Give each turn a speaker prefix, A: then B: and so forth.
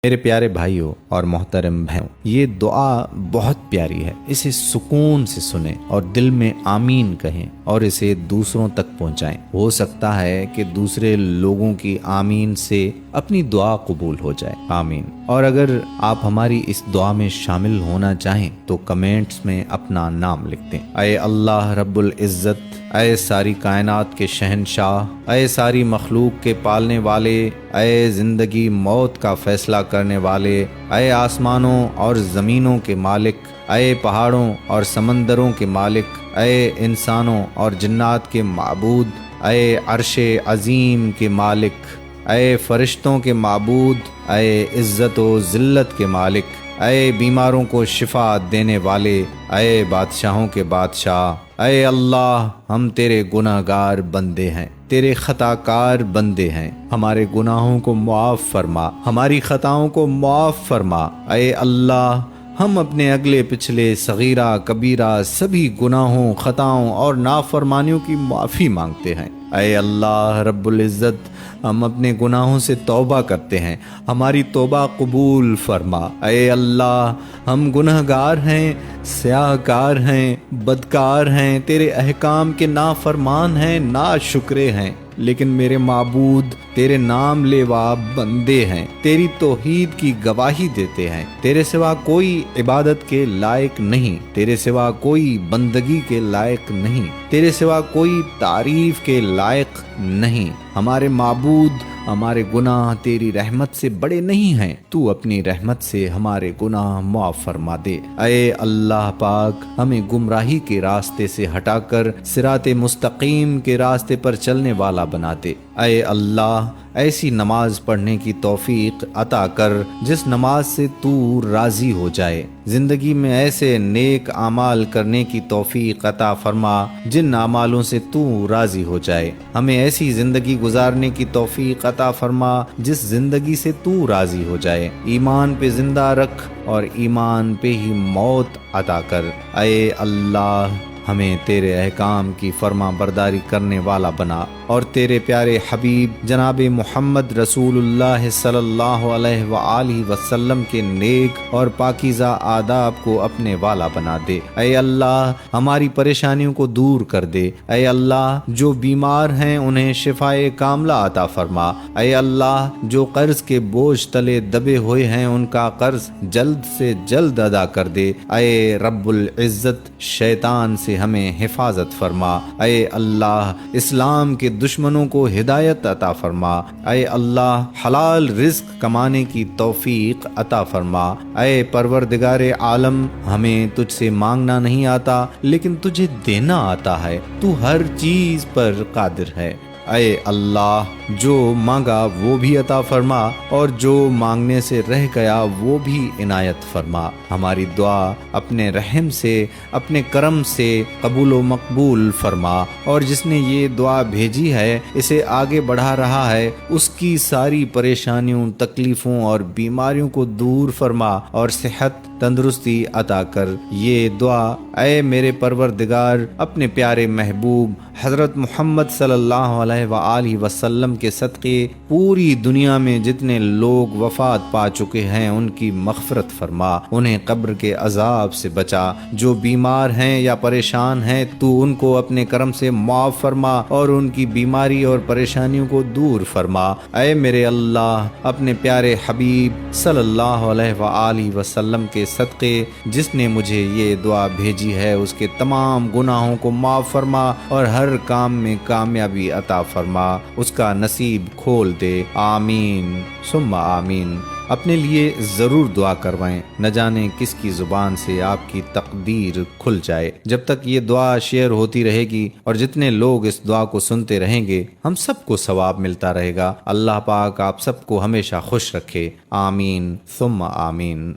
A: میرے پیارے بھائیوں اور محترم بہنوں، یہ دعا بہت پیاری ہے۔ اسے سکون سے سنیں اور دل میں آمین کہیں اور اسے دوسروں تک پہنچائیں۔ ہو سکتا ہے کہ دوسرے لوگوں کی آمین سے اپنی دعا قبول ہو جائے۔ آمین۔ اور اگر آپ ہماری اس دعا میں شامل ہونا چاہیں تو کمنٹس میں اپنا نام لکھ دیں۔ اے اللہ رب العزت، اے ساری کائنات کے شہنشاہ، اے ساری مخلوق کے پالنے والے، اے زندگی موت کا فیصلہ کرنے والے، اے آسمانوں اور زمینوں کے مالک، اے پہاڑوں اور سمندروں کے مالک، اے انسانوں اور جنات کے معبود، اے عرش عظیم کے مالک، اے فرشتوں کے معبود، اے عزت و ذلت کے مالک، اے بیماروں کو شفا دینے والے، اے بادشاہوں کے بادشاہ، اے اللہ، ہم تیرے گناہ گار بندے ہیں، تیرے خطا کار بندے ہیں، ہمارے گناہوں کو معاف فرما، ہماری خطاؤں کو معاف فرما۔ اے اللہ، ہم اپنے اگلے پچھلے صغیرہ کبیرہ سبھی گناہوں، خطاؤں اور نافرمانیوں کی معافی مانگتے ہیں۔ اے اللہ رب العزت، ہم اپنے گناہوں سے توبہ کرتے ہیں، ہماری توبہ قبول فرما۔ اے اللہ، ہم گناہ گار ہیں، سیاہ کار ہیں، بدکار ہیں، تیرے احکام کے نافرمان ہیں، ناشکرے ہیں، لیکن میرے معبود تیرے نام لیوا بندے ہیں، تیری توحید کی گواہی دیتے ہیں۔ تیرے سوا کوئی عبادت کے لائق نہیں، تیرے سوا کوئی بندگی کے لائق نہیں، تیرے سوا کوئی تعریف کے لائق نہیں۔ ہمارے معبود، ہمارے گناہ تیری رحمت سے بڑے نہیں ہیں، تو اپنی رحمت سے ہمارے گناہ معاف فرما دے۔ اے اللہ پاک، ہمیں گمراہی کے راستے سے ہٹا کر صراط مستقیم کے راستے پر چلنے والا بنا دے۔ اے اللہ، ایسی نماز پڑھنے کی توفیق عطا کر جس نماز سے تو راضی ہو جائے۔ زندگی میں ایسے نیک اعمال کرنے کی توفیق عطا فرما جن اعمالوں سے تو راضی ہو جائے۔ ہمیں ایسی زندگی گزارنے کی توفیق عطا فرما جس زندگی سے تو راضی ہو جائے۔ ایمان پہ زندہ رکھ اور ایمان پہ ہی موت عطا کر۔ اے اللہ، ہمیں تیرے احکام کی فرما برداری کرنے والا بنا اور تیرے پیارے حبیب جناب محمد رسول اللہ صلی اللہ علیہ وآلہ وسلم کے نیک اور پاکیزہ آداب کو اپنے والا بنا دے۔ اے اللہ، ہماری پریشانیوں کو دور کر دے۔ اے اللہ، جو بیمار ہیں انہیں شفائے کاملہ عطا فرما۔ اے اللہ، جو قرض کے بوجھ تلے دبے ہوئے ہیں ان کا قرض جلد سے جلد ادا کر دے۔ اے رب العزت، شیطان سے ہمیں حفاظت فرما۔ اے اللہ، اسلام کے دشمنوں کو ہدایت عطا فرما۔ اے اللہ، حلال رزق کمانے کی توفیق عطا فرما۔ اے پروردگار عالم، ہمیں تجھ سے مانگنا نہیں آتا لیکن تجھے دینا آتا ہے، تو ہر چیز پر قادر ہے۔ اے اللہ، جو مانگا وہ بھی عطا فرما اور جو مانگنے سے رہ گیا وہ بھی عنایت فرما۔ ہماری دعا اپنے رحم سے، اپنے کرم سے قبول و مقبول فرما، اور جس نے یہ دعا بھیجی ہے، اسے آگے بڑھا رہا ہے، اس کی ساری پریشانیوں، تکلیفوں اور بیماریوں کو دور فرما اور صحت تندرستی عطا کر۔ یہ دعا اے میرے پروردگار اپنے پیارے محبوب حضرت محمد صلی اللہ علیہ وآلہ وسلم کے صدقے پوری دنیا میں جتنے لوگ وفات پا چکے ہیں ان کی مغفرت فرما، انہیں قبر کے عذاب سے بچا۔ جو بیمار ہیں یا پریشان ہیں تو ان کو اپنے کرم سے معاف فرما اور ان کی بیماری اور پریشانیوں کو دور فرما۔ اے میرے اللہ، اپنے پیارے حبیب صلی اللہ علیہ وآلہ وسلم کے صدقے جس نے مجھے یہ دعا بھیجی ہے اس کے تمام گناہوں کو معاف فرما اور ہر کام میں کامیابی عطا فرما، اس کا نصیب کھول دے۔ آمین ثم آمین۔ اپنے لیے ضرور دعا کروائیں، نہ جانے کس کی زبان سے آپ کی تقدیر کھل جائے۔ جب تک یہ دعا شیئر ہوتی رہے گی اور جتنے لوگ اس دعا کو سنتے رہیں گے ہم سب کو ثواب ملتا رہے گا۔ اللہ پاک آپ سب کو ہمیشہ خوش رکھے۔ آمین ثم آمین۔